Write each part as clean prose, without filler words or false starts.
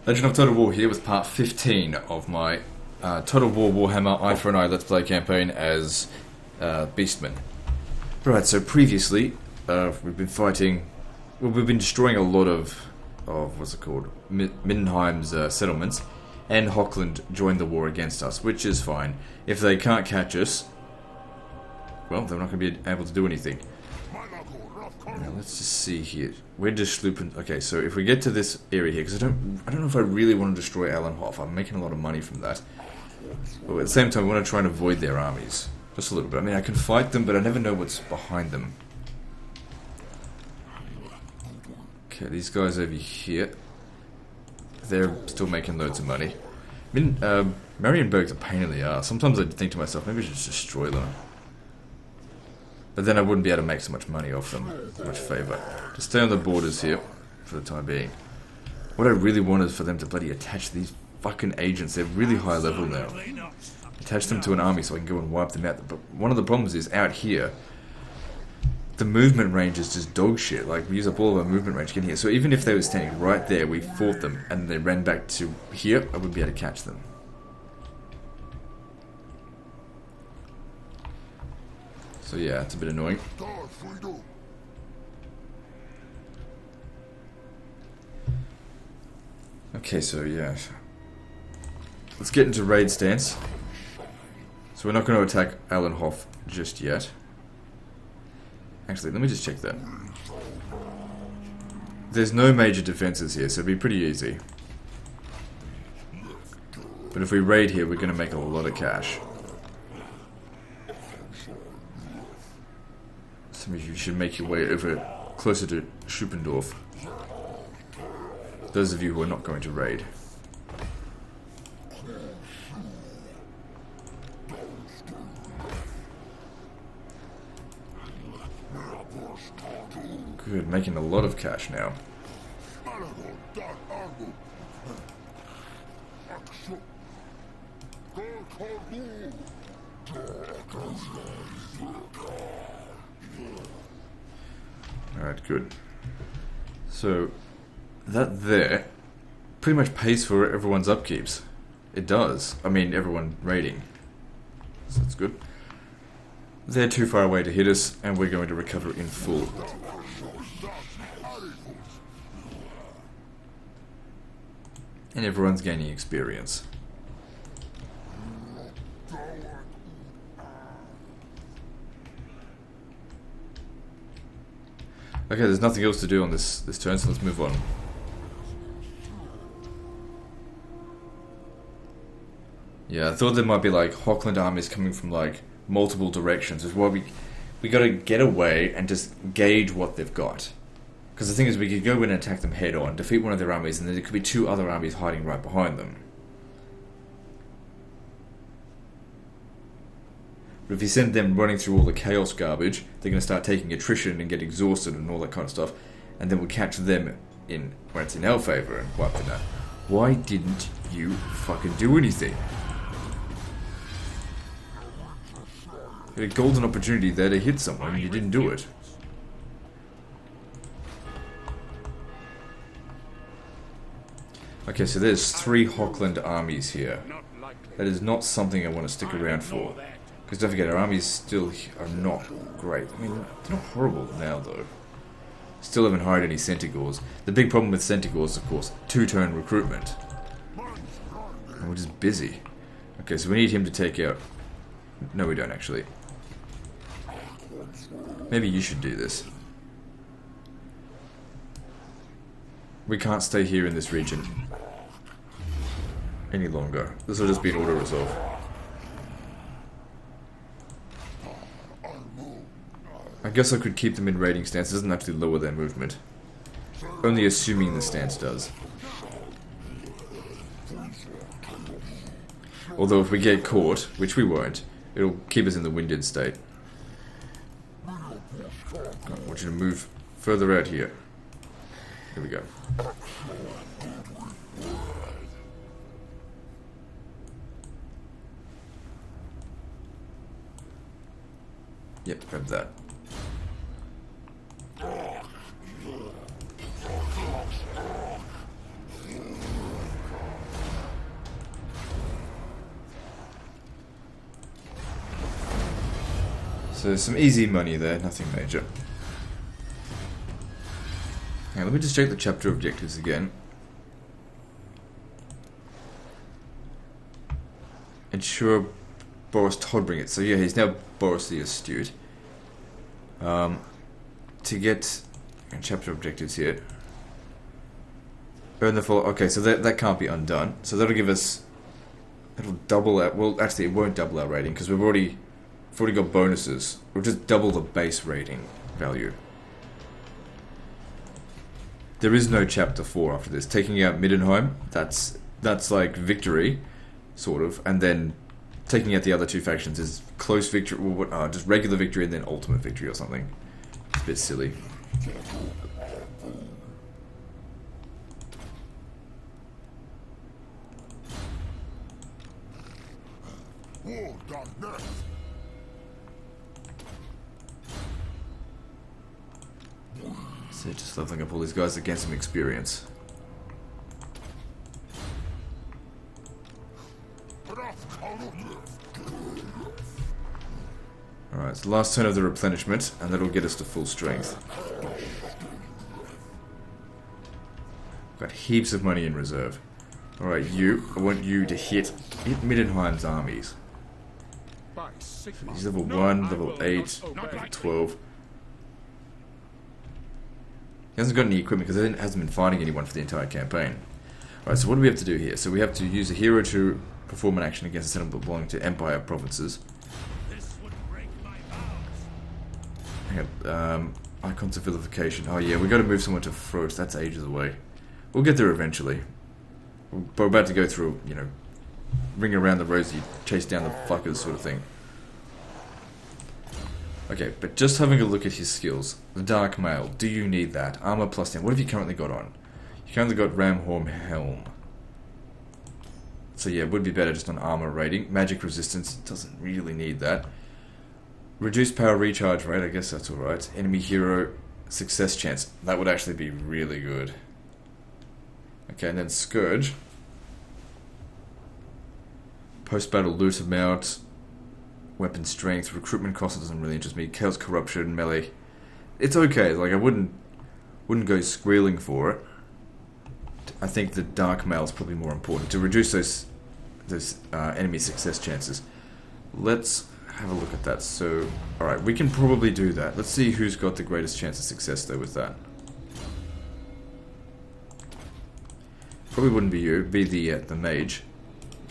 Legend of Total War here with part 15 of my Total War Warhammer Eye for an Eye Let's Play campaign as Beastmen. Right, so previously we've been fighting, well, we've been destroying a lot of what's it called, Mindenheim's settlements, and Hochland joined the war against us, which is fine. If they can't catch us, well, they're not going to be able to do anything. Now, let's just see here. We're just slooping. Okay, so if we get to this area here, because I don't know if I really want to destroy Allenhof. I'm making a lot of money from that. But at the same time, I want to try and avoid their armies. Just a little bit. I mean, I can fight them, but I never know what's behind them. Okay, these guys over here. They're still making loads of money. I mean, Marienburg's a pain in the ass. Sometimes I think to myself, maybe I should just destroy them. But then I wouldn't be able to make so much money off them. Much favour. Just stay on the borders here for the time being. What I really want is for them to bloody attach these fucking agents. They're really high level now. Attach them to an army so I can go and wipe them out. But one of the problems is out here, the movement range is just dog shit. Like, we use up all of our movement range getting here. So even if they were standing right there, we fought them and they ran back to here, I wouldn't be able to catch them. So yeah, it's a bit annoying. Okay, so yeah. Let's get into raid stance. So we're not going to attack Allenhof just yet. Actually, let me just check that. There's no major defenses here, so it'd be pretty easy. But if we raid here, we're going to make a lot of cash. Some of you should make your way over closer to Schuppendorf. Those of you who are not going to raid. Good, making a lot of cash now. Alright, good. So, that there pretty much pays for everyone's upkeeps. It does. I mean, everyone raiding. So that's good. They're too far away to hit us, and we're going to recover in full. And everyone's gaining experience. Okay, there's nothing else to do on this turn, so let's move on. Yeah, I thought there might be like Hochland armies coming from like multiple directions. Is why we got to get away and just gauge what they've got. Because the thing is, we could go in and attack them head on, defeat one of their armies, and then there could be two other armies hiding right behind them. But if you send them running through all the chaos garbage, they're going to start taking attrition and get exhausted and all that kind of stuff, and then we'll catch them in when it's in our favour and wipe them out. Why didn't you fucking do anything? You had a golden opportunity there to hit someone and you didn't do it. Okay, so there's 3 Hochland armies here. That is not something I want to stick around for. Because don't forget, our armies still are not great. I mean, they're not horrible now, though. Still haven't hired any Centaurs. The big problem with Centaurs, of course, 2-turn recruitment. And we're just busy. Okay, so we need him to take out... No, we don't, actually. Maybe you should do this. We can't stay here in this region any longer. This will just be an auto-resolve. I guess I could keep them in raiding stance. It doesn't actually lower their movement. Only assuming the stance does. Although if we get caught, which we won't, it'll keep us in the winded state. I want you to move further out here. Here we go. Yep, grab that. So some easy money there, nothing major. Hang on, let me just check the chapter objectives again. Ensure Boris Todbring. So yeah, he's now Boris the Astute. To get chapter objectives here. Earn the full. Okay, so that can't be undone. So that'll give us. It'll double our. Well, actually, it won't double our rating because we've already got bonuses. We'll just double the base rating value. There is no chapter 4 after this. Taking out Middenheim. That's like victory, sort of, and then taking out the other two factions is close victory. Well, just regular victory and then ultimate victory or something. It's a bit silly. So just leveling up all these guys to gain some experience. Alright, so last turn of the replenishment, and that'll get us to full strength. Got heaps of money in reserve. Alright, I want you to hit Middenheim's armies. He's level 1, level 8, level 12. He hasn't got any equipment because he hasn't been fighting anyone for the entire campaign. Alright, so what do we have to do here? So we have to use a hero to perform an action against a settlement belonging to Empire provinces. Hang on, icons of vilification. Oh yeah, we got to move someone to Frost. That's ages away. We'll get there eventually. We're about to go through, ring around the rosy, chase down the fuckers sort of thing. Okay, but just having a look at his skills. The Dark Mail, do you need that? Armor plus 10. What have you currently got on? You currently got Ramhorn Helm. So yeah, it would be better just on armor rating. Magic resistance, doesn't really need that. Reduced power recharge rate, I guess that's alright. Enemy hero, success chance. That would actually be really good. Okay, and then Scourge. Post-battle loot amount. Weapon strength, recruitment cost doesn't really interest me. Chaos corruption, melee. It's okay. Like I wouldn't go squealing for it. I think the Dark Mail is probably more important to reduce those enemy success chances. Let's have a look at that. So, all right, we can probably do that. Let's see who's got the greatest chance of success though with that. Probably wouldn't be you. It'd be the mage,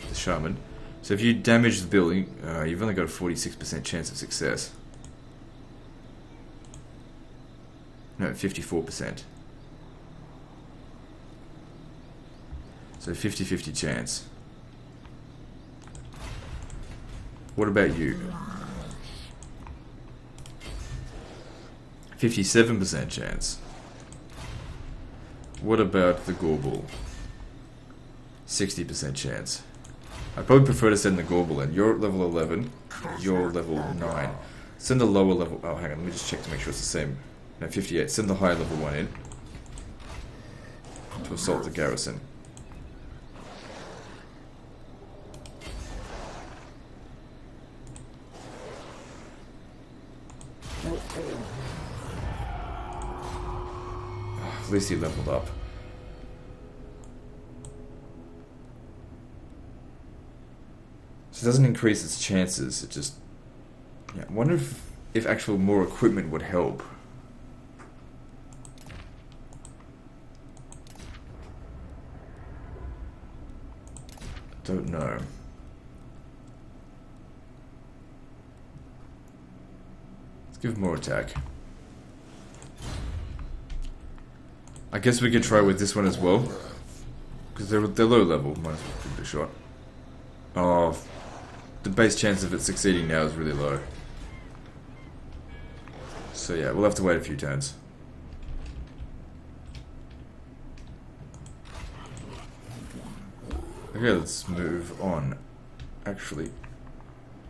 the shaman. So if you damage the building, you've only got a 46% chance of success. No, 54%. So 50-50 chance. What about you? 57% chance. What about the Gorbel? 60% chance. I'd probably prefer to send the Gorbel in. You're level 11, you're level 9. Send the lower level... Oh, hang on, let me just check to make sure it's the same. No, 58. Send the higher level one in. To assault the garrison. Oh, at least he leveled up. So it doesn't increase its chances, it just... Yeah, I wonder if actual more equipment would help. Don't know. Let's give more attack. I guess we could try with this one as well. Because they're low level, might as well give it a shot. Oh, the base chance of it succeeding now is really low. So yeah, we'll have to wait a few turns. Okay, let's move on. Actually,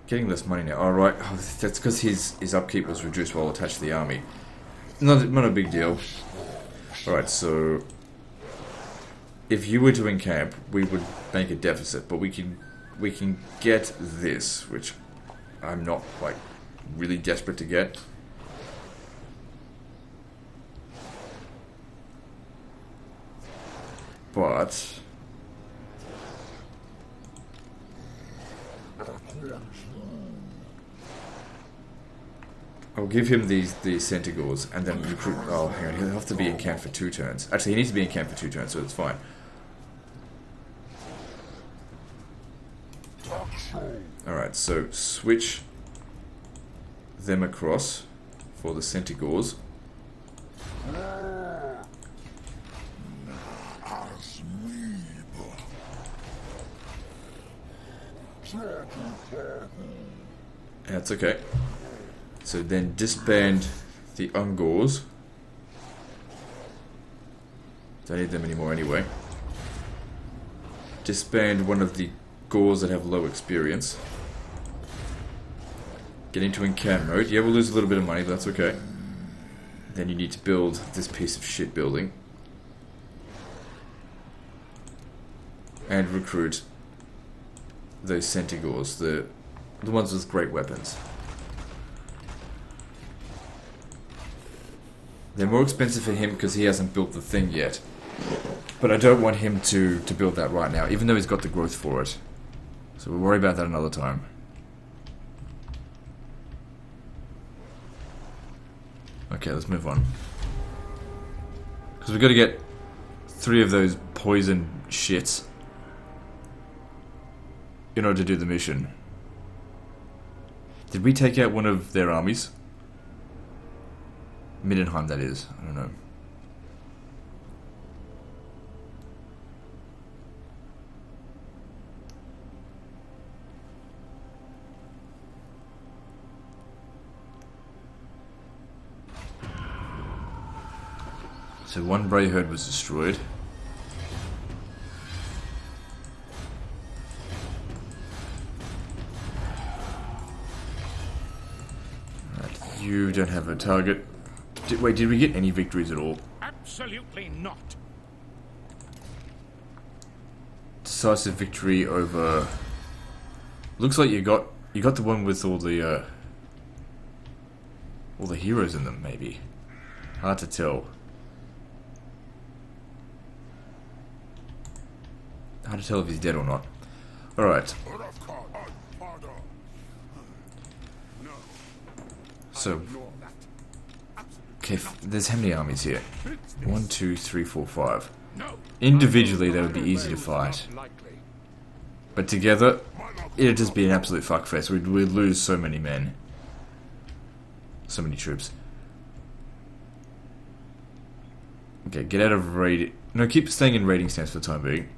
getting less money now. Alright, oh, that's because his upkeep was reduced while attached to the army. Not a big deal. Alright, so... If you were to encamp, we would make a deficit, but we can get this, which I'm not, like, really desperate to get. But I'll give him these Centaurs and then recruit. Oh, hang on, he'll have to be in camp for 2 turns. Actually, he needs to be in camp for 2 turns, so it's fine. Alright, so switch them across for the Centaurs. That's okay. So then disband the Ungors. Don't need them anymore anyway. Disband one of the Gors that have low experience. Get into encamp mode. Yeah, we'll lose a little bit of money, but that's okay. Then you need to build this piece of shit building. And recruit those Centaurs, the ones with great weapons. They're more expensive for him because he hasn't built the thing yet. But I don't want him to build that right now, even though he's got the growth for it. So we'll worry about that another time. Okay, let's move on. Because we've got to get 3 of those poison shits in order to do the mission. Did we take out one of their armies? Middenheim, that is. I don't know. So 1 Bray herd was destroyed. Right, you don't have a target. Wait, did we get any victories at all? Absolutely not. Decisive victory over. Looks like you got the one with all the heroes in them. Maybe hard to tell. Hard to tell if he's dead or not. All right. So. Okay, there's how many armies here? 1, 2, 3, 4, 5. Individually, they would be easy to fight. But together, it'd just be an absolute fuckfest. We'd lose so many men. So many troops. Okay, get out of raid. No, keep staying in raiding stance for the time being.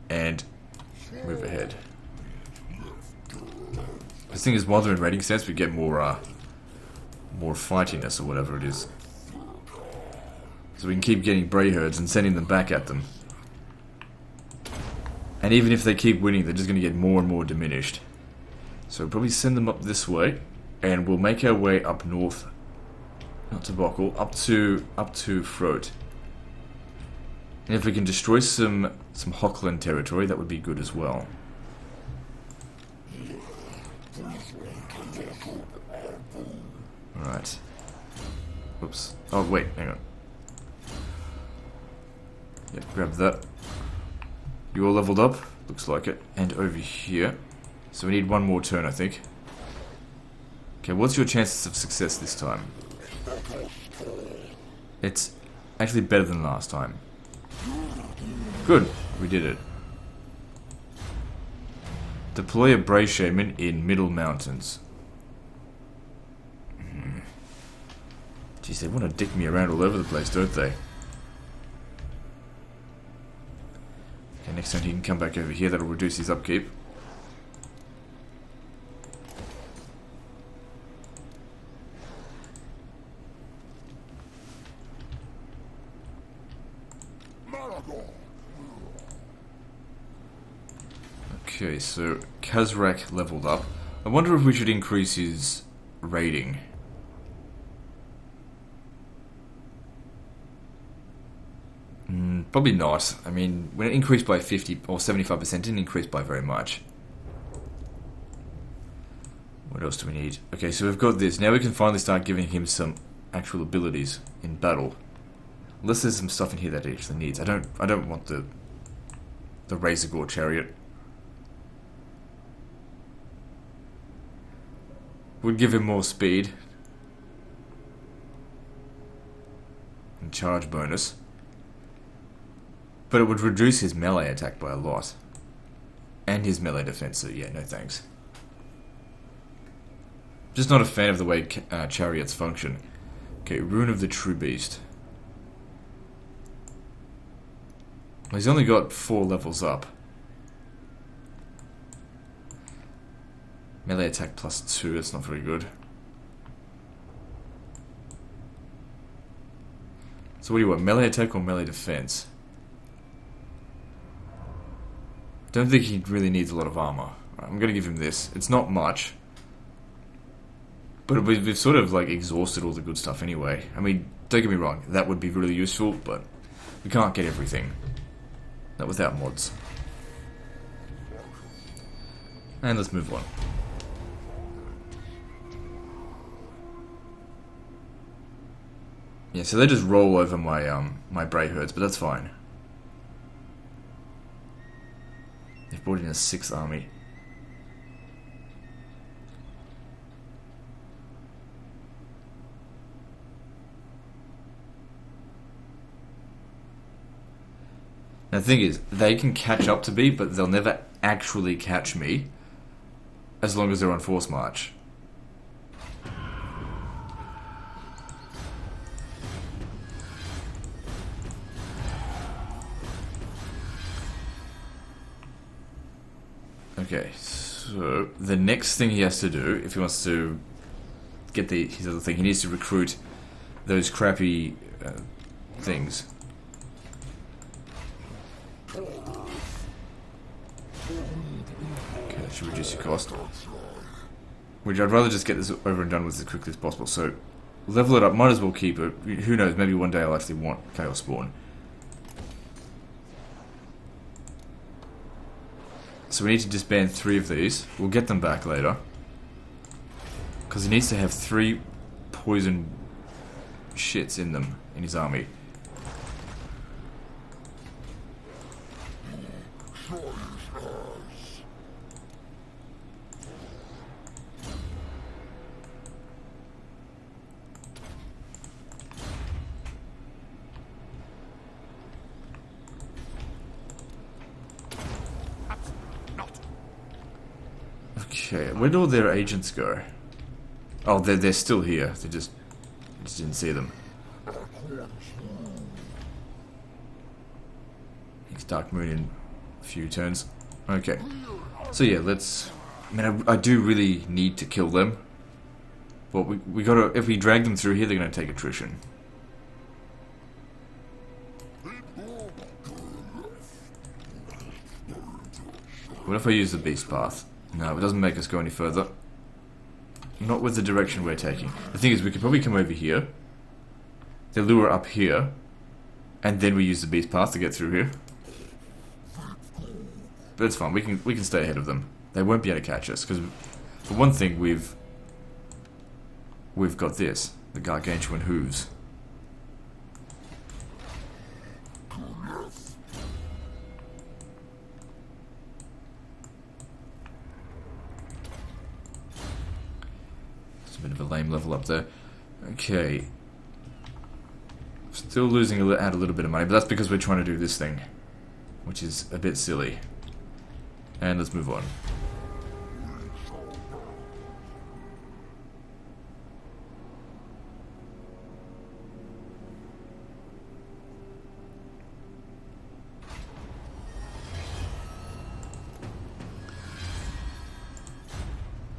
And move ahead. The thing is, while they're in raiding stance, we get more fightiness or whatever it is. So we can keep getting Bray herds and sending them back at them. And even if they keep winning, they're just going to get more and more diminished. So we'll probably send them up this way, and we'll make our way up north, not to Bockle, up to Frote. And if we can destroy some Hochland territory, that would be good as well. Alright. Oops. Oh, wait, hang on. Yep, grab that. You all leveled up? Looks like it. And over here. So we need 1 more turn, I think. Okay, what's your chances of success this time? It's actually better than last time. Good, we did it. Deploy a Bray Shaman in Middle Mountains. Jeez, they want to dick me around all over the place, don't they? Okay, next time he can come back over here, that'll reduce his upkeep. Okay, so Kazrak leveled up. I wonder if we should increase his rating. Probably not. I mean, when it increased by 50 or 75%, it didn't increase by very much. What else do we need? Okay, so we've got this. Now we can finally start giving him some actual abilities in battle. Unless there's some stuff in here that he actually needs. I don't want the Razor Gore chariot. Would give him more speed. And charge bonus. But it would reduce his melee attack by a lot. And his melee defense, so yeah, no thanks. Just not a fan of the way chariots function. Okay, Rune of the True Beast. Well, he's only got 4 levels up. Melee attack plus 2, that's not very good. So what do you want, melee attack or melee defense? Don't think he really needs a lot of armor. I'm gonna give him this. It's not much. But we've sort of like exhausted all the good stuff anyway. I mean, don't get me wrong, that would be really useful, but we can't get everything. Not without mods. And let's move on. Yeah, so they just roll over my my Bray herds, but that's fine. They've brought in a 6th army. Now the thing is, they can catch up to me, but they'll never actually catch me as long as they're on force march. Okay, so the next thing he has to do, if he wants to get his other thing, he needs to recruit those crappy things. Okay, that should reduce your cost. Which I'd rather just get this over and done with as quickly as possible. So, level it up, might as well keep it. Who knows, maybe one day I'll actually want Chaos Spawn. So we need to disband 3 of these. We'll get them back later. Because he needs to have 3 poison shits in them, in his army. Okay, where did all their agents go? Oh, they're still here. They just didn't see them. Next Dark Moon in a few turns. Okay, so yeah, let's. I mean, I do really need to kill them, but we gotta. If we drag them through here, they're gonna take attrition. What if I use the beast path? No, it doesn't make us go any further. Not with the direction we're taking. The thing is, we could probably come over here. They lure up here. And then we use the beast path to get through here. But it's fine, we can stay ahead of them. They won't be able to catch us, because for one thing, we've got this. The Gargantuan Hooves. A bit of a lame level up there. Okay. Still losing out a little bit of money, but that's because we're trying to do this thing, which is a bit silly. And let's move on.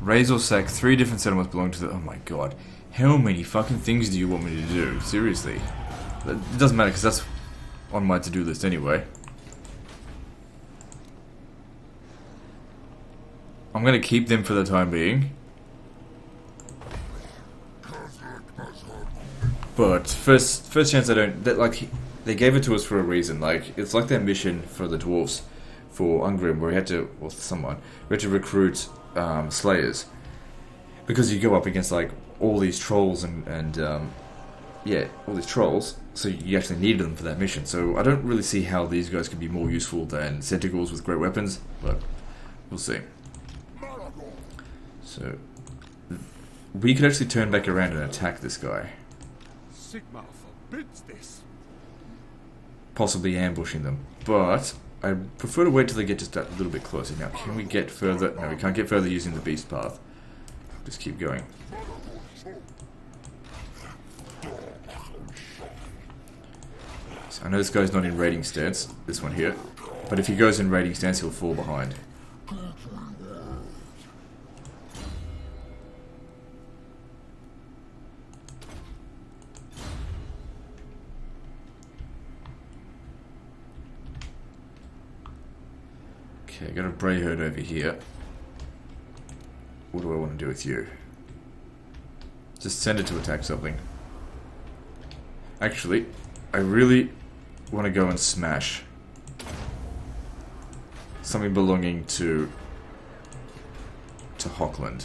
Raise or sack 3 different settlements belong to the... Oh my god. How many fucking things do you want me to do? Seriously. It doesn't matter, because that's on my to-do list anyway. I'm gonna keep them for the time being. But first chance I don't... they gave it to us for a reason. Like, it's like their mission for the dwarves for Ungrim, where we had to... Well, someone. We had to recruit... Slayers. because you go up against like all these trolls and yeah, all these trolls, so you actually needed them for that mission. So I don't really see how these guys could be more useful than Centaurs with great weapons, but we'll see. So we could actually turn back around and attack this guy. Sigmar forbids this. Possibly ambushing them, but I prefer to wait till they get just a little bit closer. Now, can we get further? No, we can't get further using the beast path. Just keep going. So I know this guy's not in raiding stance, this one here, but if he goes in raiding stance, he'll fall behind. Okay, got a Bray Herd over here. What do I want to do with you? Just send it to attack something. Actually, I really want to go and smash something belonging to Hockland.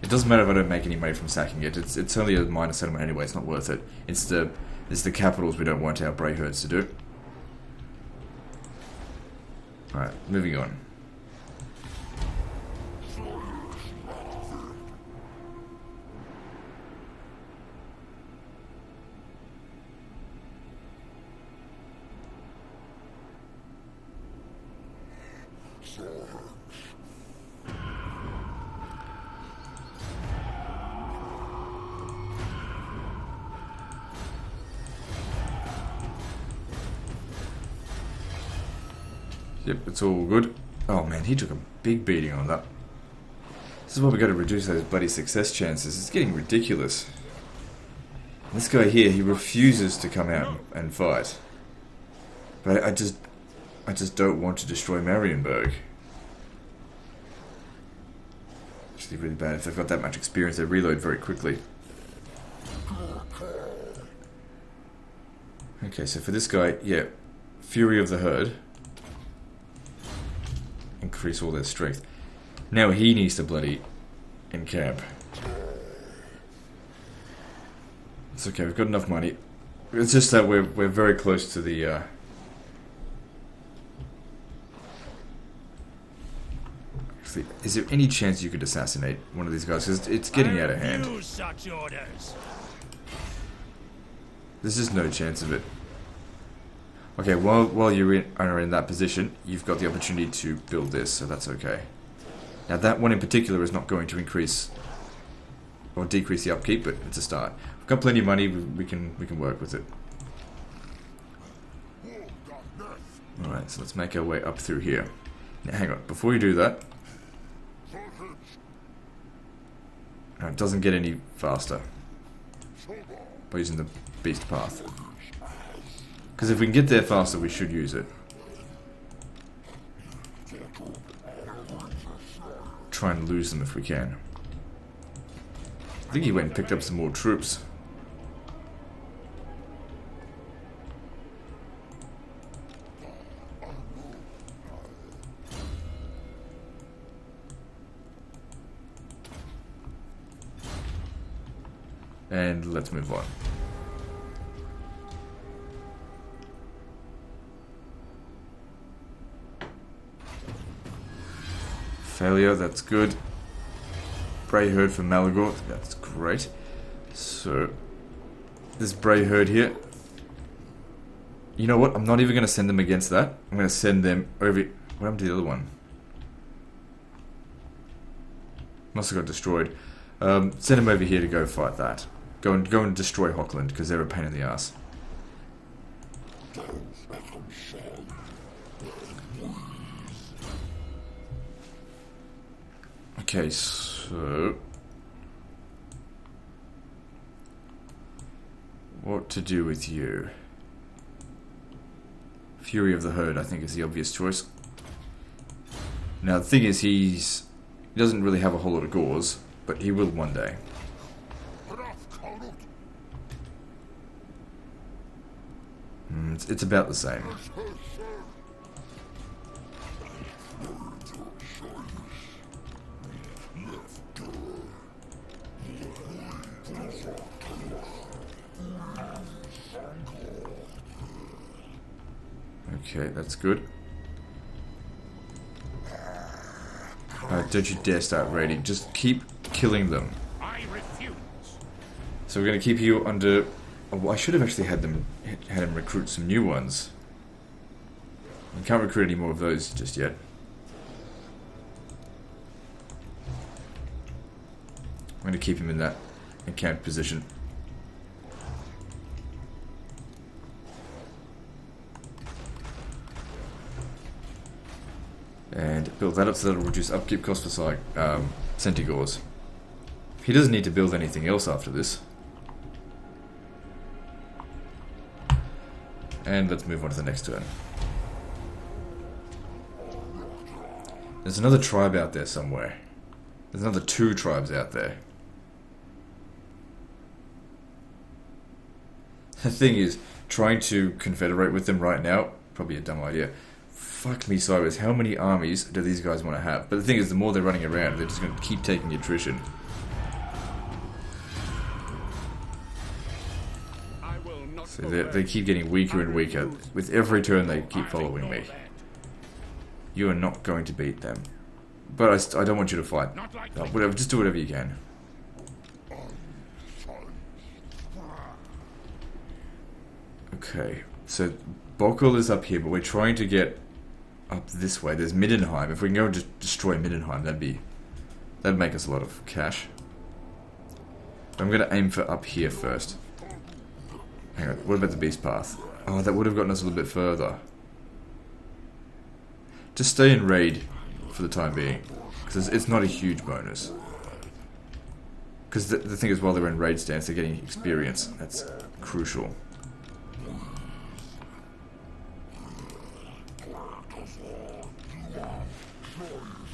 It doesn't matter if I don't make any money from sacking it. It's only a minor settlement anyway. It's not worth it. It's the capitals we don't want our Bray Herds to do. Alright, moving on. Yep, it's all good. Oh man, he took a big beating on that. This is why we got to reduce those bloody success chances. It's getting ridiculous. This guy here, he refuses to come out and fight. But I just don't want to destroy Marienburg. Actually, really bad. If they've got that much experience, they reload very quickly. Okay, so for this guy, yeah, Fury of the Herd. Increase all their strength. Now he needs to bloody encamp. It's okay, we've got enough money. It's just that we're very close to the Actually, is there any chance you could assassinate one of these guys? Because it's getting out of hand. Such orders. There's just no chance of it. Okay, while you are in that position, you've got the opportunity to build this, so that's okay. Now that one in particular is not going to increase or decrease the upkeep, but it's a start. We've got plenty of money, we can work with it. Alright, so let's make our way up through here. Now hang on, before you do that... No, it doesn't get any faster by using the beast path. Because if we can get there faster, we should use it. Try and lose them if we can. I think he went and picked up some more troops. And let's move on. Failure, that's good. Bray Herd for Malagor, that's great. So, this Bray Herd here. You know what? I'm not even going to send them against that. I'm going to send them over. What happened to the other one? Must have got destroyed. Send them over here to go fight that. Go and destroy Hockland because they're a pain in the ass. Okay, so what to do with you? Fury of the Herd, I think, is the obvious choice. Now, the thing is, he doesn't really have a whole lot of gauze, but he will one day. It's about the same. Okay, that's good. Don't you dare start raiding. Just keep killing them. I refuse. So we're going to keep you under... Oh, well, I should have actually had him recruit some new ones. We can't recruit any more of those just yet. I'm going to keep him in that encamped position. And build that up so that'll reduce upkeep costs for Centigores. He doesn't need to build anything else after this. And let's move on to the next turn. There's another tribe out there somewhere. There's another 2 tribes out there. The thing is, trying to confederate with them right now, probably a dumb idea. Fuck me sideways, how many armies do these guys want to have? But the thing is, the more they're running around, they're just going to keep taking attrition. So they keep getting weaker and weaker. With every turn they keep following me. You are not going to beat them. But I don't want you to fight. No, whatever, just do whatever you can. Okay, so Bokel is up here, but we're trying to get up this way. There's Middenheim. If we can go and just destroy Middenheim, that'd make us a lot of cash. But I'm going to aim for up here first. Hang on, what about the Beast Path? Oh, that would have gotten us a little bit further. Just stay in raid for the time being, because it's not a huge bonus. Because the thing is, while they're in raid stance, they're getting experience. That's crucial.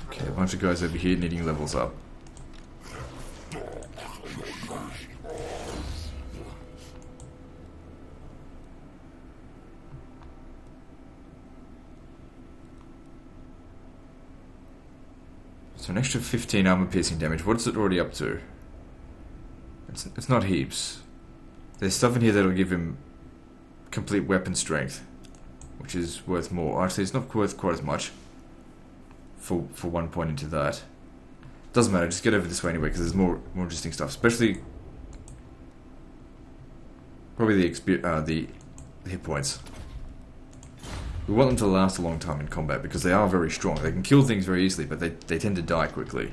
Okay, a bunch of guys over here needing levels up. So an extra 15 armor piercing damage. What's it already up to? It's not heaps. There's stuff in here that'll give him complete weapon strength, which is worth more. Actually, it's not worth quite as much for 1 point into that. Doesn't matter. Just get over this way anyway, because there's more interesting stuff. Especially probably the hit points. We want them to last a long time in combat because they are very strong. They can kill things very easily, but they tend to die quickly.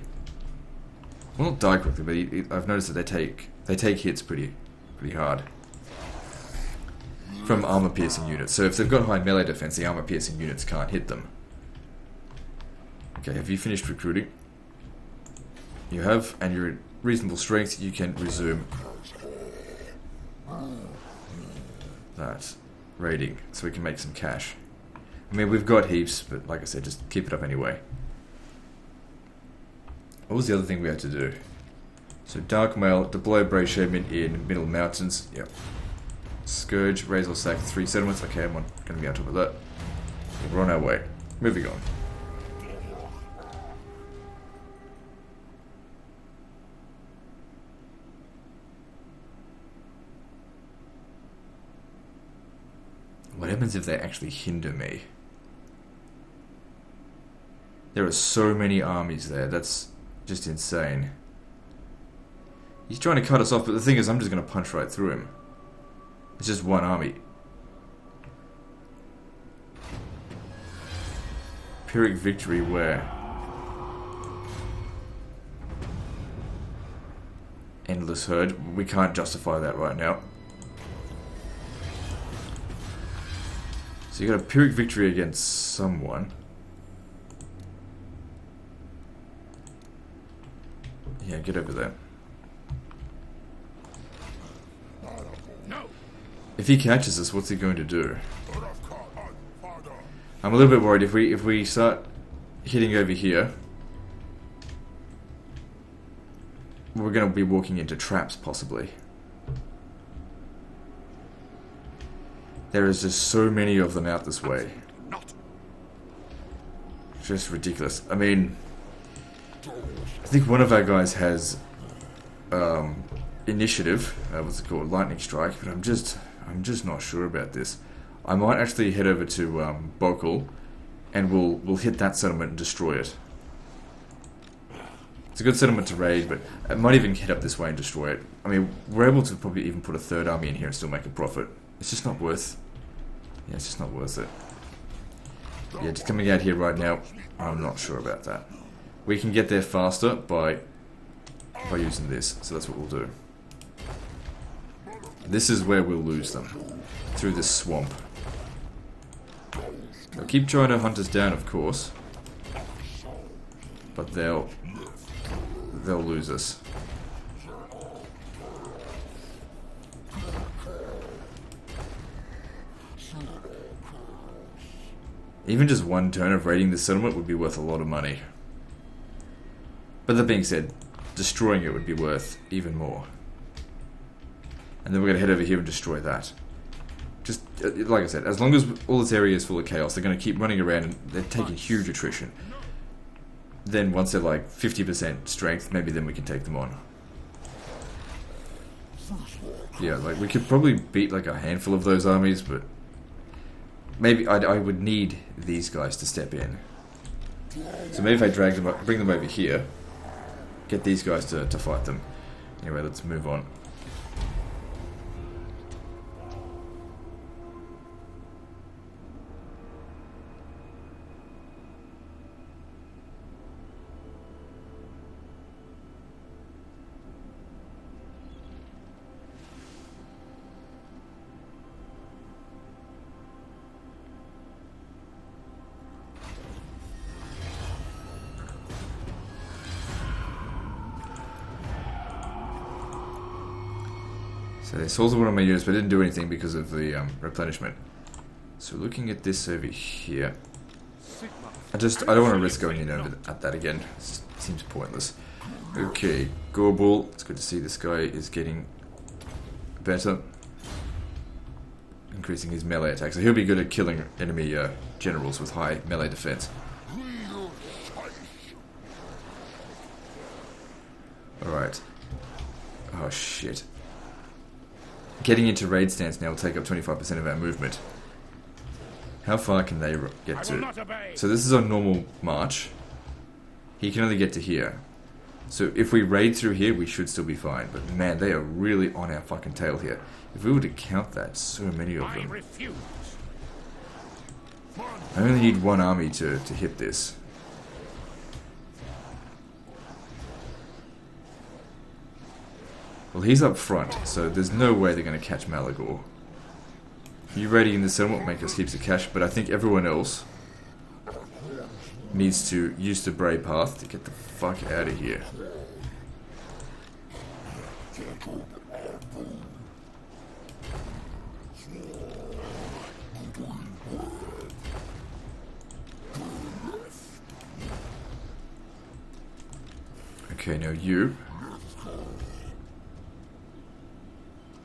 Well, not die quickly, but I've noticed that they take hits pretty hard from armor piercing units. So if they've got high melee defense, the armor piercing units can't hit them. Okay, have you finished recruiting? You have, and you're at reasonable strength. You can resume that raiding, so we can make some cash. I mean, we've got heaps, but like I said, just keep it up anyway. What was the other thing we had to do? So Dark Mail, deploy Brave Shaman in Middle Mountains. Yep. Scourge, raise or sack 3 settlements. Okay, I'm going to be on top of that. We're on our way. Moving on. What happens if they actually hinder me? There are so many armies there. That's just insane. He's trying to cut us off, but the thing is, I'm just going to punch right through him. It's just one army. Pyrrhic victory where? Endless herd. We can't justify that right now. So you got a Pyrrhic victory against someone. Yeah, get over there. No. If he catches us, what's he going to do? I'm a little bit worried if we start hitting over here, we're going to be walking into traps possibly. There is just so many of them out this way. Just ridiculous. I mean, I think one of our guys has initiative. What's it called? Lightning strike. But I'm just not sure about this. I might actually head over to Bokal, and we'll hit that settlement and destroy it. It's a good settlement to raid, but I might even head up this way and destroy it. I mean, we're able to probably even put a third army in here and still make a profit. It's just not worth... Yeah, it's just not worth it. Yeah, just coming out here right now, I'm not sure about that. We can get there faster by using this, so that's what we'll do. This is where we'll lose them, through this swamp. They'll keep trying to hunt us down, of course, but they'll lose us. Even just one turn of raiding this settlement would be worth a lot of money. But that being said, destroying it would be worth even more. And then we're going to head over here and destroy that. Just, like I said, as long as all this area is full of chaos, they're going to keep running around and they're taking huge attrition. Then once they're like 50% strength, maybe then we can take them on. Yeah, like we could probably beat like a handful of those armies, but maybe I would need these guys to step in. So maybe if I drag them up, bring them over here, get these guys to fight them. Anyway, let's move on. So they sold one of my units, but didn't do anything because of the replenishment. So looking at this over here, I don't want to risk going in over at that again. It seems pointless. Okay, Gorbul. It's good to see this guy is getting better, increasing his melee attack. So he'll be good at killing enemy generals with high melee defense. All right. Oh shit. Getting into raid stance now will take up 25% of our movement. How far can they get to? So this is our normal march. He can only get to here. So if we raid through here, we should still be fine. But man, they are really on our fucking tail here. If we were to count that, so many of them. I only need one army to hit this. Well, he's up front, so there's no way they're going to catch Malagor. You raiding in the settlement will make us heaps of cash, but I think everyone else needs to use the Bray Path to get the fuck out of here. Okay, now you...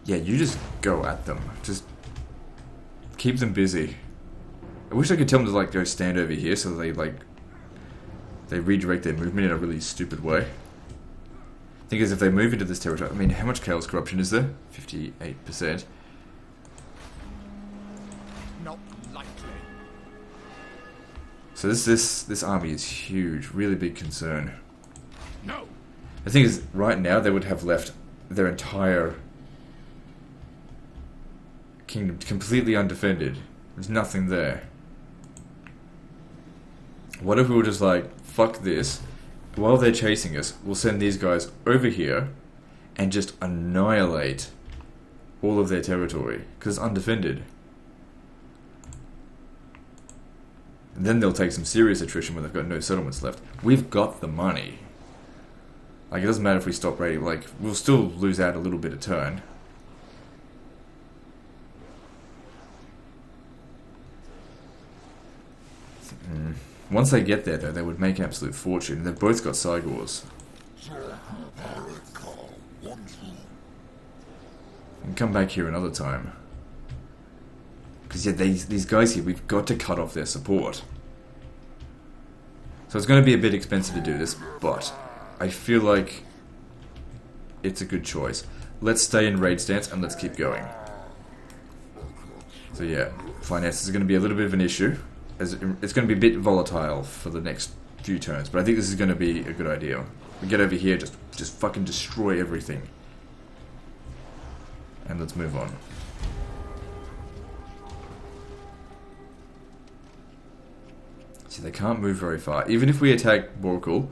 Yeah, you just go at them. Just keep them busy. I wish I could tell them to like go stand over here so they redirect their movement in a really stupid way. Thing is, if they move into this territory, I mean, how much chaos corruption is there? 58%. Not likely. So this army is huge, really big concern. No. The thing is, right now they would have left their entire kingdom completely undefended. There's nothing there. What if we were just like, fuck this, while they're chasing us, we'll send these guys over here and just annihilate all of their territory, because it's undefended. And then they'll take some serious attrition when they've got no settlements left. We've got the money. Like, it doesn't matter if we stop raiding, like, we'll still lose out a little bit of turn. Once they get there, though, they would make an absolute fortune. And they've both got side wars. And come back here another time. Because yeah, these guys here, we've got to cut off their support. So it's going to be a bit expensive to do this, but I feel like it's a good choice. Let's stay in raid stance and let's keep going. So yeah, finances are going to be a little bit of an issue. As it's going to be a bit volatile for the next few turns, but I think this is going to be a good idea. We get over here, just fucking destroy everything. And let's move on. See, they can't move very far. Even if we attack Borkul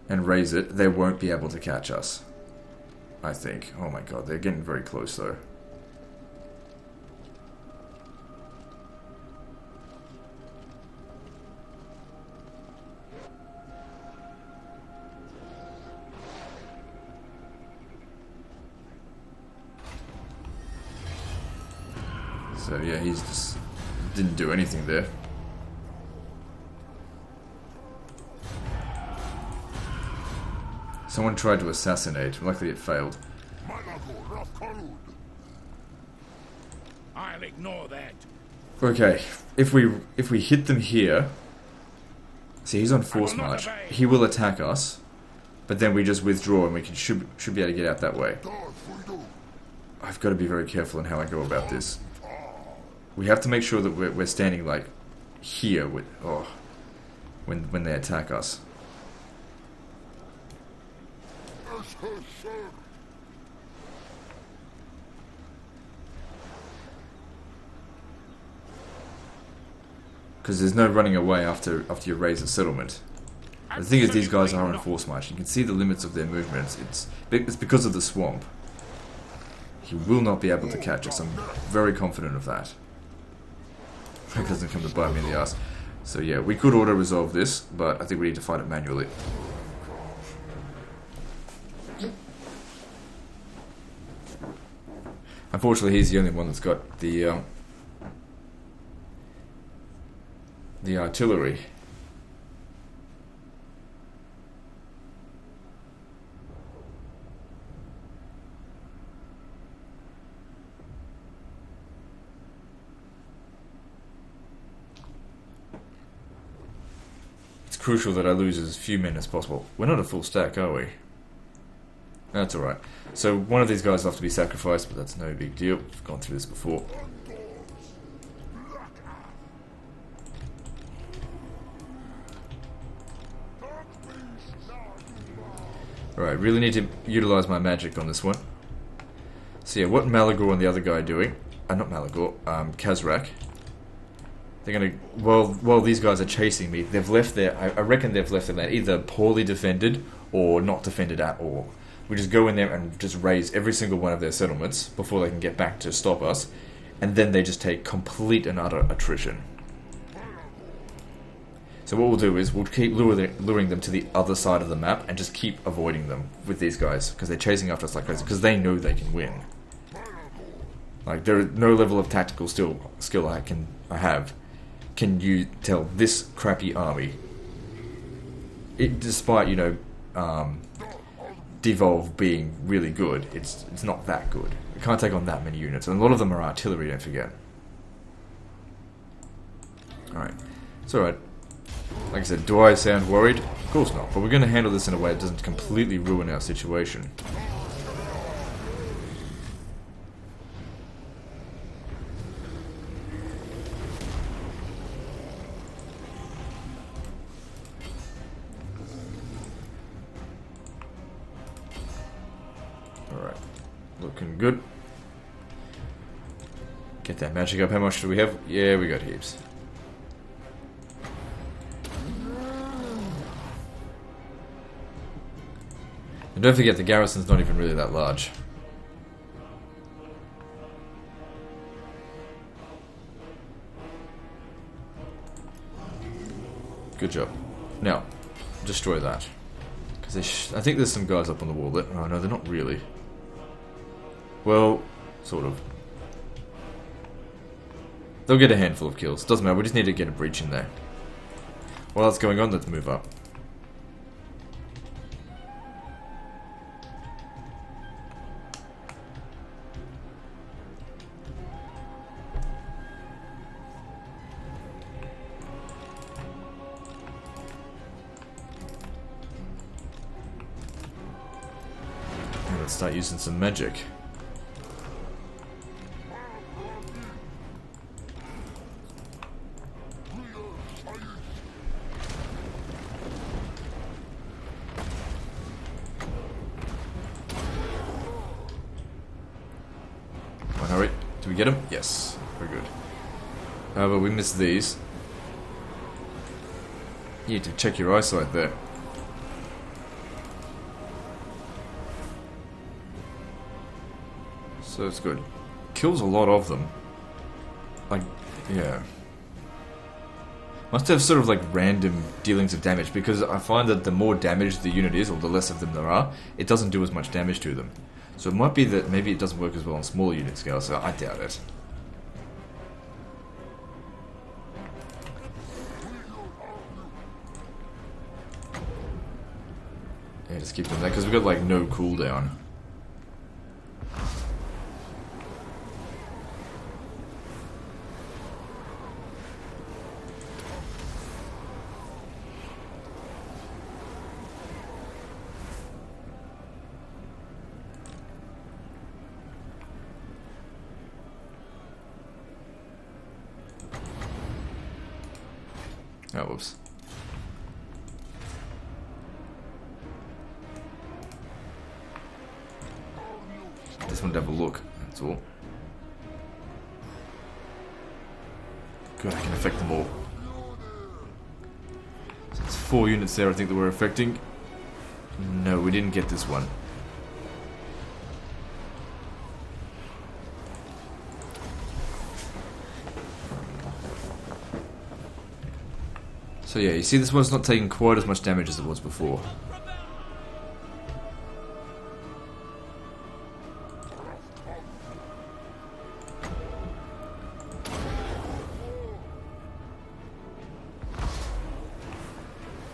and raise it, they won't be able to catch us. I think. Oh my god, they're getting very close though. So yeah, he's just didn't do anything there. Someone tried to assassinate. Luckily it failed. I'll ignore that. Okay, if we hit them here, see he's on force march. He will attack us, but then we just withdraw and we should be able to get out that way. I've got to be very careful in how I go about this. We have to make sure that we're standing like here with when they attack us. Because there's no running away after you raise a settlement. The thing is, these guys are on force march. You can see the limits of their movements. It's because of the swamp. He will not be able to catch us. I'm very confident of that. It doesn't come to bite me in the ass. So yeah, we could auto-resolve this, but I think we need to fight it manually. Unfortunately, he's the only one that's got the artillery. It's crucial that I lose as few men as possible. We're not a full stack, are we? That's alright. So one of these guys will have to be sacrificed, but that's no big deal. We've gone through this before. Alright, really need to utilize my magic on this one. So yeah, what Malagor and the other guy are doing... not Malagor, Kazrak. They're gonna... While these guys are chasing me, they've left their... I reckon they've left their land either poorly defended or not defended at all. We just go in there and just raise every single one of their settlements before they can get back to stop us. And then they just take complete and utter attrition. So what we'll do is we'll keep luring them to the other side of the map and just keep avoiding them with these guys. Because they're chasing after us like crazy. Because they know they can win. Like, there is no level of tactical skill I have. Can you tell this crappy army, despite, you know, Devolve being really good, it's not that good. We can't take on that many units, and a lot of them are artillery, don't forget. Alright, it's alright. Like I said, do I sound worried? Of course not, but we're going to handle this in a way that doesn't completely ruin our situation. Alright, looking good. Get that magic up. How much do we have? Yeah, we got heaps. And don't forget, the garrison's not even really that large. Good job. Now, destroy that. Because I think there's some guys up on the wall that... Oh no, they're not really. Well, sort of. They'll get a handful of kills. Doesn't matter, we just need to get a breach in there. While that's going on, let's move up. And let's start using some magic. we get them? Yes. Very good. But we missed these. You need to check your eyesight there. So it's good. Kills a lot of them. Like, yeah. Must have sort of like random dealings of damage, because I find that the more damage the unit is, or the less of them there are, it doesn't do as much damage to them. So it might be that maybe it doesn't work as well on smaller unit scale, so I doubt it. Yeah, just keep them there, because we've got like no cooldown. Oh, whoops. Just wanted to have a look, that's all. Good, I can affect them all. So it's 4 units there I think that we're affecting. No, we didn't get this one. So yeah, you see this one's not taking quite as much damage as it was before.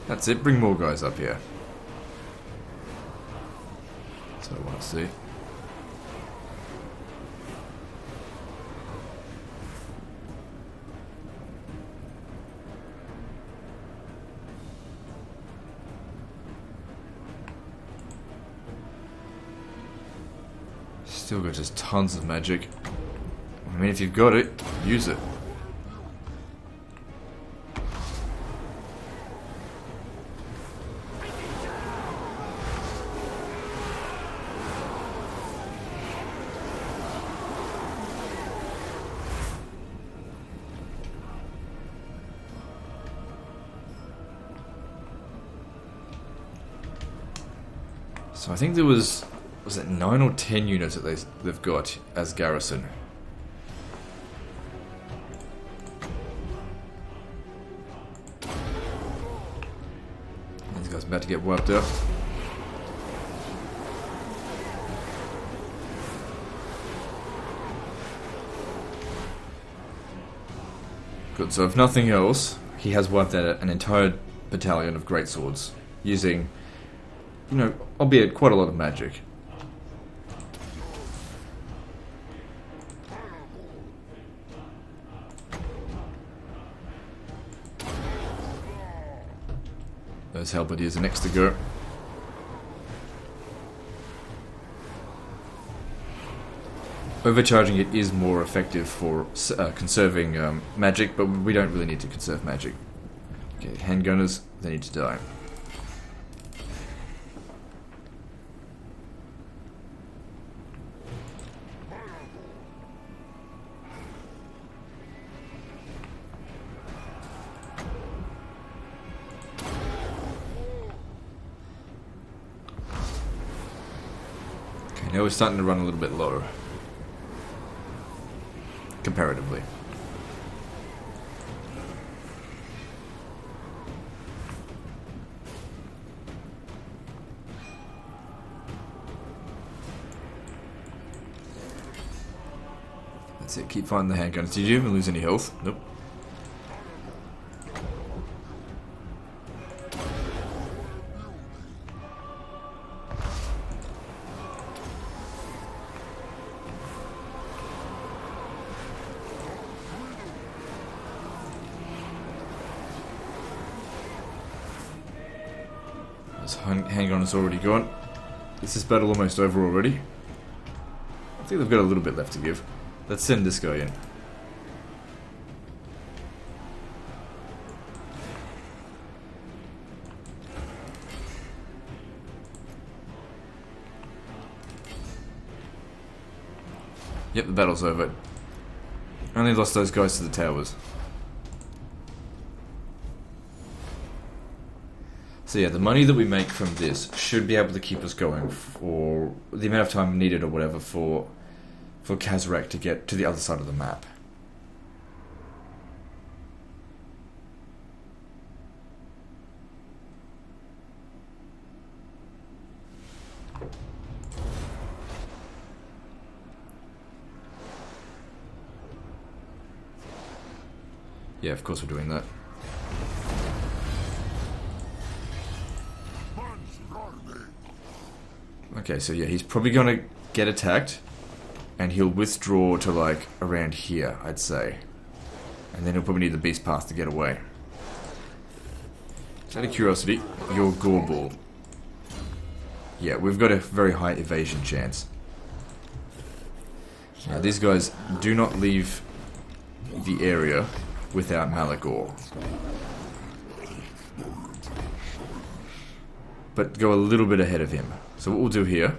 That's it, bring more guys up here. That's what I want to see. Still got just tons of magic. I mean, if you've got it, use it. So I think there was it 9 or 10 units that they've got as garrison? These guys are about to get wiped out. Good, so if nothing else, he has wiped out an entire battalion of greatswords using, you know, albeit quite a lot of magic. Those halberdiers are next to go. Overcharging it is more effective for conserving magic, but we don't really need to conserve magic. Okay, handgunners, they need to die. Now we're starting to run a little bit low, comparatively. That's it, keep fighting the handguns. Did you even lose any health? Nope. Handgun is already gone. Is this battle almost over already? I think they've got a little bit left to give. Let's send this guy in. Yep, the battle's over. Only lost those guys to the towers. So yeah, the money that we make from this should be able to keep us going for the amount of time needed or whatever for Kazrak to get to the other side of the map. Yeah, of course we're doing that. Okay, so yeah, he's probably gonna get attacked, and he'll withdraw to like around here, I'd say. And then he'll probably need the beast path to get away. Just out of curiosity, your gore ball. Yeah, we've got a very high evasion chance. Now these guys do not leave the area without Malagor. But go a little bit ahead of him. So what we'll do here,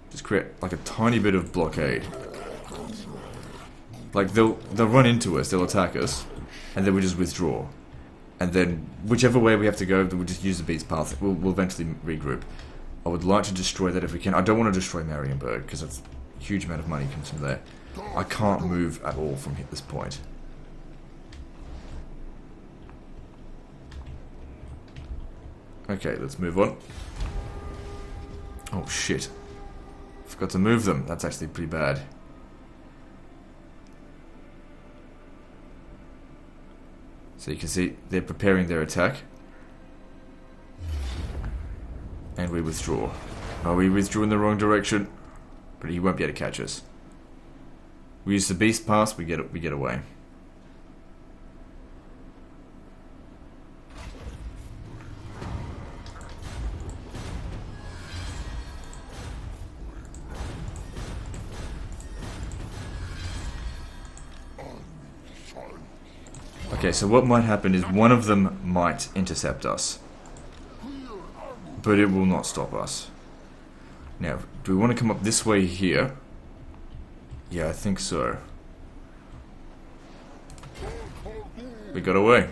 just create like a tiny bit of blockade. Like they'll run into us, they'll attack us, and then we just withdraw. And then whichever way we have to go, then we'll just use the beast path. We'll eventually regroup. I would like to destroy that if we can. I don't want to destroy Marienburg because that's a huge amount of money comes from there. I can't move at all from this point. Okay, let's move on. Oh shit. Forgot to move them. That's actually pretty bad. So you can see they're preparing their attack. And we withdraw. Oh, we withdrew in the wrong direction. But he won't be able to catch us. We use the beast pass, we get away. Okay, so what might happen is one of them might intercept us. But it will not stop us. Now, do we want to come up this way here? Yeah, I think so. We got away.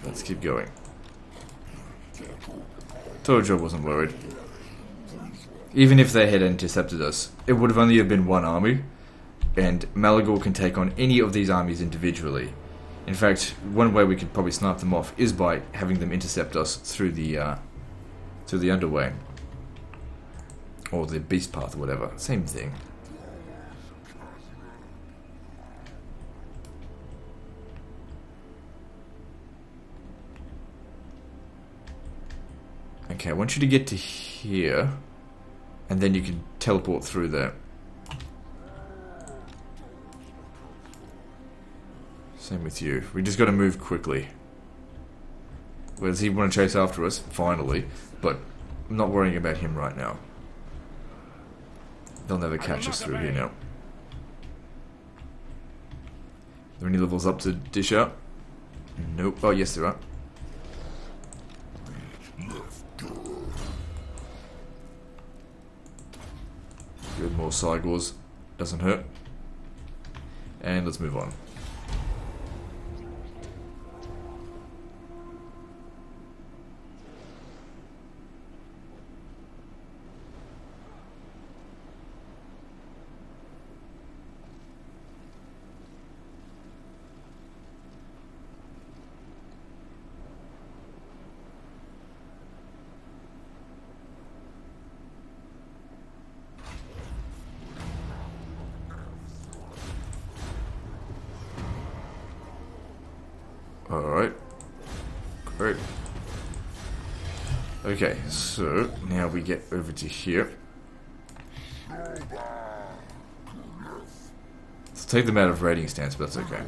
Let's keep going. Told you I wasn't worried. Even if they had intercepted us, it would have only have been one army. And Malagor can take on any of these armies individually. In fact, one way we could probably snipe them off is by having them intercept us through the underway. Or the beast path or whatever. Same thing. Okay, I want you to get to here. And then you can teleport through there. Same with you. We just got to move quickly. Well, does he want to chase after us? Finally. But I'm not worrying about him right now. They'll never catch us through here now. Are there any levels up to dish out? Nope. Oh, yes, there are. Good, more Cygors. Doesn't hurt. And let's move on. Alright. Great. Okay, so now we get over to here. Let's take them out of raiding stance, but that's okay.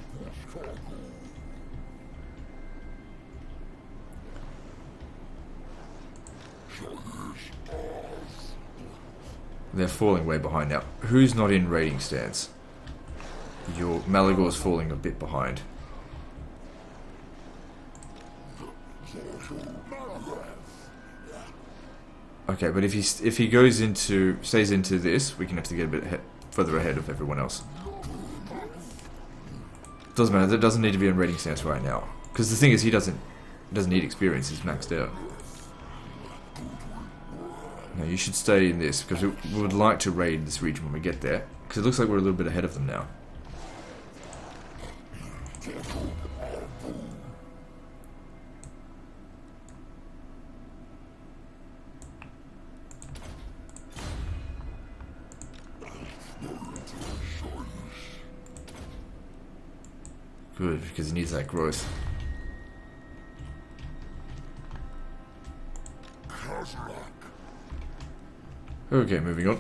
They're falling way behind now. Who's not in raiding stance? Your Malagor's falling a bit behind. Okay, but if he goes into stays into this, we can actually get a bit further ahead of everyone else. Doesn't matter. That doesn't need to be in raiding stance right now. Because the thing is, he doesn't need experience. He's maxed out. No, you should stay in this because we would like to raid this region when we get there. Because it looks like we're a little bit ahead of them now. Good, because he needs that growth. Okay, moving on.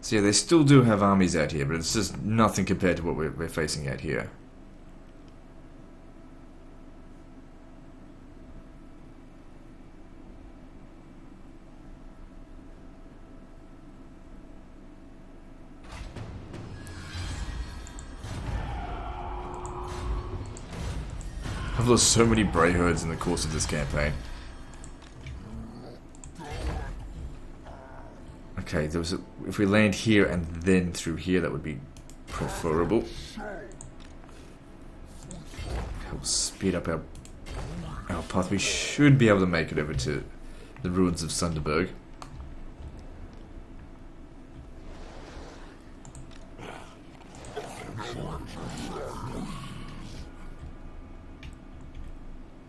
So yeah, they still do have armies out here, but it's just nothing compared to what we're facing out here. I've lost so many Bray herds in the course of this campaign. Okay, if we land here and then through here, that would be preferable. Help speed up our path. We should be able to make it over to the ruins of Sunderberg.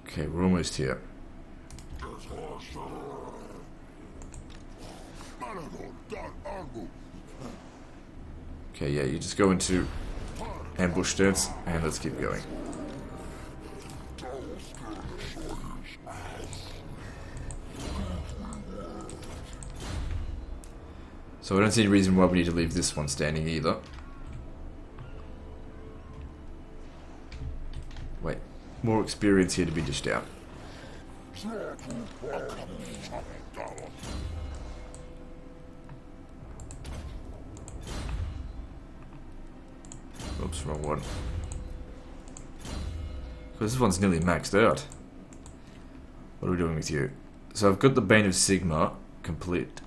Okay, we're almost here. Okay, yeah, you just go into ambush stance and let's keep going. So I don't see any reason why we need to leave this one standing either. Wait, more experience here to be dished out. Oops, wrong one. Because this one's nearly maxed out. What are we doing with you? So I've got the Bane of Sigma complete.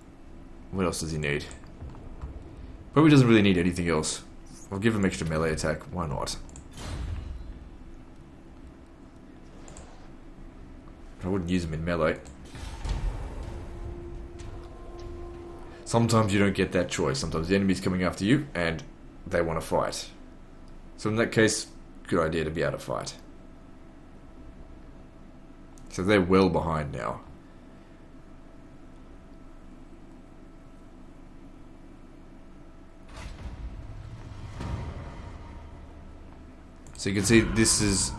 What else does he need? Probably doesn't really need anything else. I'll give him extra melee attack. Why not? I wouldn't use him in melee. Sometimes you don't get that choice. Sometimes the enemy's coming after you and they want to fight. So in that case, good idea to be able to fight. So they're well behind now. So you can see this is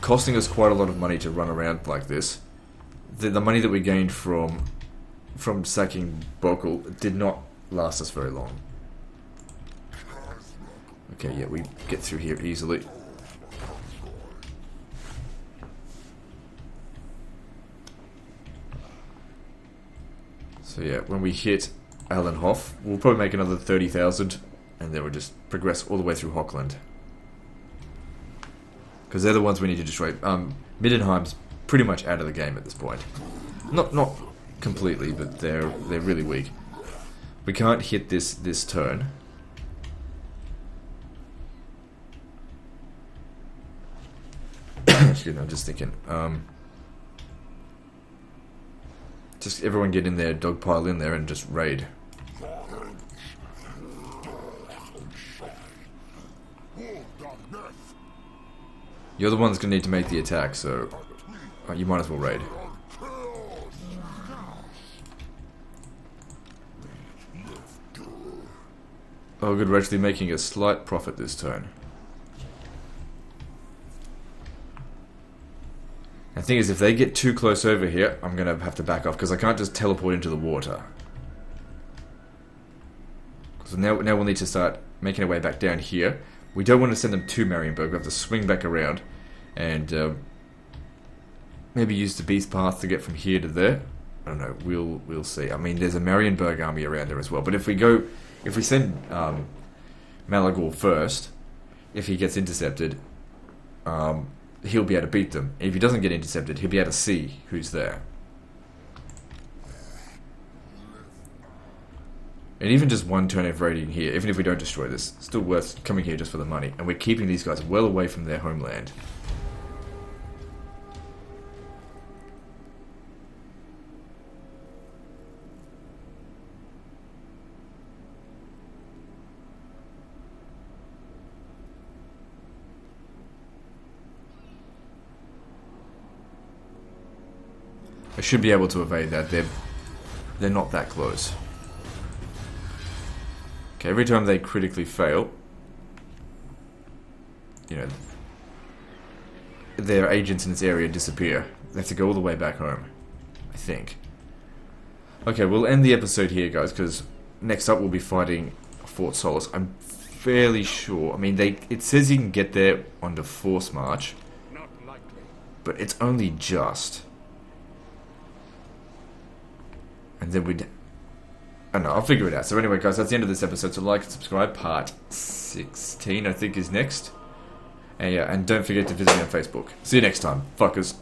costing us quite a lot of money to run around like this. The money that we gained from sacking Bokal did not last us very long. Okay, yeah, we get through here easily. So yeah, when we hit Allenhof, we'll probably make another 30,000 and then we'll just progress all the way through Hochland. Because they're the ones we need to destroy. Middenheim's pretty much out of the game at this point. Not completely, but they're really weak. We can't hit this turn. Excuse me, I'm just thinking. Just everyone get in there, dogpile in there, and just raid. You're the one that's going to need to make the attack, so you might as well raid. Oh good, we're actually making a slight profit this turn. The thing is, if they get too close over here, I'm going to have to back off, because I can't just teleport into the water. So now we'll need to start making our way back down here. We don't want to send them to Marienburg. We have to swing back around and maybe use the beast path to get from here to there. I don't know. We'll see. I mean, there's a Marienburg army around there as well. But if we send Malagor first, if he gets intercepted, he'll be able to beat them. If he doesn't get intercepted, he'll be able to see who's there. And even just one turn of raiding here, even if we don't destroy this, still worth coming here just for the money. And we're keeping these guys well away from their homeland. I should be able to evade that. They're not that close. Okay, every time they critically fail, you know, their agents in this area disappear. They have to go all the way back home, I think. Okay, we'll end the episode here, guys, because next up we'll be fighting Fort Solace. I'm fairly sure. I mean, it says you can get there on the force march, Not likely. but it's only just. And then we'd... I don't know, I'll figure it out. So anyway, guys, that's the end of this episode. So like and subscribe. Part 16, I think, is next. And yeah, and don't forget to visit me on Facebook. See you next time, fuckers.